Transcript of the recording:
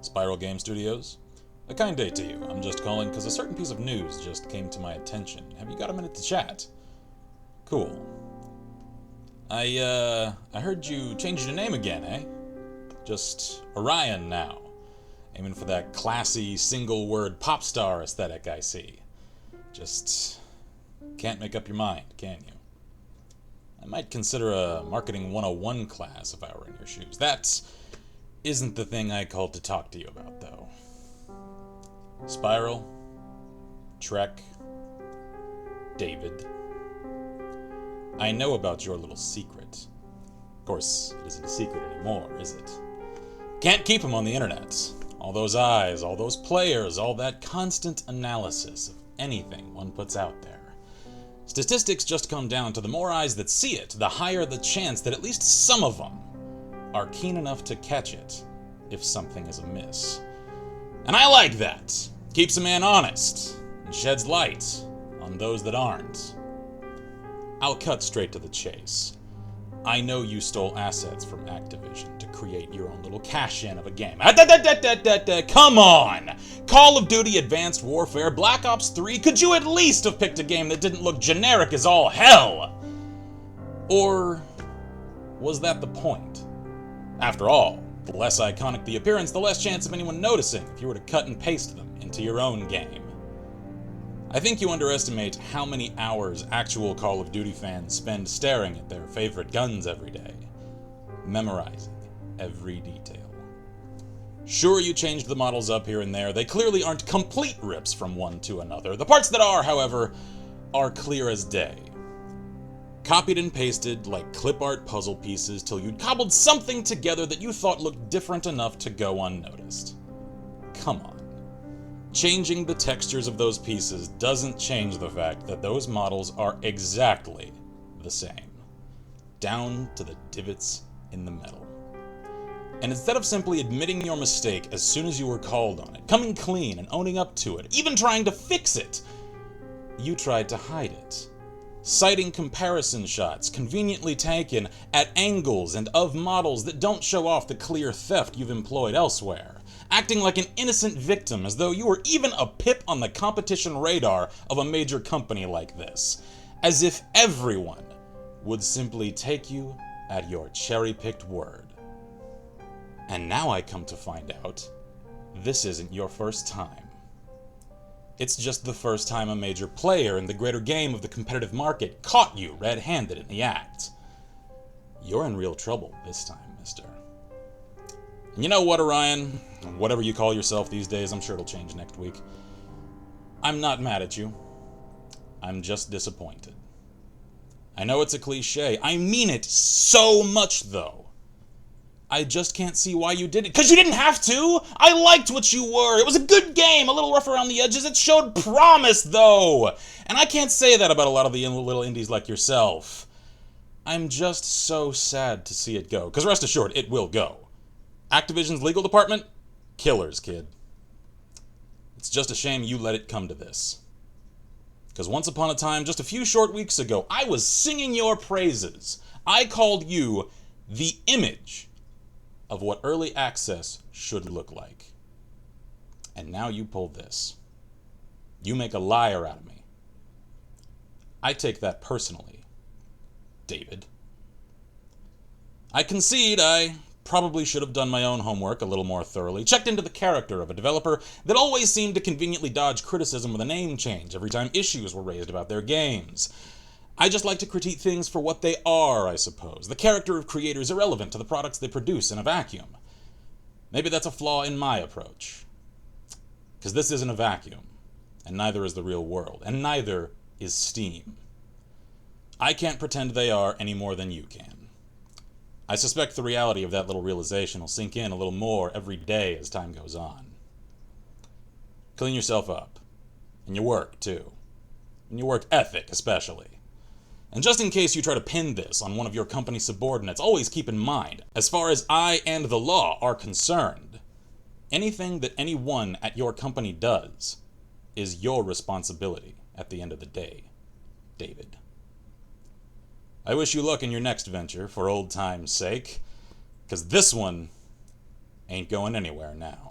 Spiral Game Studios. A kind day to you. I'm just calling because a certain piece of news just came to my attention. Have you got a minute to chat? Cool. I heard you changed your name again, eh? Just Orion now. Aiming for that classy, single-word pop star aesthetic I see. Just can't make up your mind, can you? I might consider a Marketing 101 class if I were in your shoes. That isn't the thing I called to talk to you about, though. Spiral, Trek, David. I know about your little secret. Of course, it isn't a secret anymore, is it? Can't keep them on the internet. All those eyes, all those players, all that constant analysis of anything one puts out there. Statistics just come down to the more eyes that see it, the higher the chance that at least some of them are keen enough to catch it if something is amiss. And I like that. Keeps a man honest and sheds light on those that aren't. I'll cut straight to the chase. I know you stole assets from Activision to create your own little cash-in of a game. Come on! Call of Duty Advanced Warfare, Black Ops 3, could you at least have picked a game that didn't look generic as all hell? Or was that the point? After all, the less iconic the appearance, the less chance of anyone noticing if you were to cut and paste them into your own game. I think you underestimate how many hours actual Call of Duty fans spend staring at their favorite guns every day, memorizing every detail. Sure, you changed the models up here and there. They clearly aren't complete rips from one to another. The parts that are, however, are clear as day. Copied and pasted like clip art puzzle pieces till you'd cobbled something together that you thought looked different enough to go unnoticed. Come on. Changing the textures of those pieces doesn't change the fact that those models are exactly the same, down to the divots in the metal. And instead of simply admitting your mistake as soon as you were called on it, coming clean and owning up to it, even trying to fix it, you tried to hide it, citing comparison shots conveniently taken at angles and of models that don't show off the clear theft you've employed elsewhere. Acting like an innocent victim as though you were even a pip on the competition radar of a major company like this. As if everyone would simply take you at your cherry-picked word. And now I come to find out, this isn't your first time. It's just the first time a major player in the greater game of the competitive market caught you red-handed in the act. You're in real trouble this time, mister. And you know what, Orion? Whatever you call yourself these days, I'm sure it'll change next week. I'm not mad at you. I'm just disappointed. I know it's a cliche. I mean it so much, though. I just can't see why you did it. Because you didn't have to! I liked what you were! It was a good game, a little rough around the edges. It showed promise, though! And I can't say that about a lot of the little indies like yourself. I'm just so sad to see it go. Because rest assured, it will go. Activision's legal department? Killers, kid. It's just a shame you let it come to this. Because once upon a time, just a few short weeks ago, I was singing your praises. I called you the image of what early access should look like. And now you pull this. You make a liar out of me. I take that personally, David. I concede I probably should have done my own homework a little more thoroughly, checked into the character of a developer that always seemed to conveniently dodge criticism with a name change every time issues were raised about their games. I just like to critique things for what they are, I suppose. The character of creators irrelevant to the products they produce in a vacuum. Maybe that's a flaw in my approach. Because this isn't a vacuum, and neither is the real world, and neither is Steam. I can't pretend they are any more than you can. I suspect the reality of that little realization will sink in a little more every day as time goes on. Clean yourself up. And your work, too. And your work ethic, especially. And just in case you try to pin this on one of your company subordinates, always keep in mind, as far as I and the law are concerned, anything that anyone at your company does is your responsibility at the end of the day, David. I wish you luck in your next venture, for old time's sake, because this one ain't going anywhere now.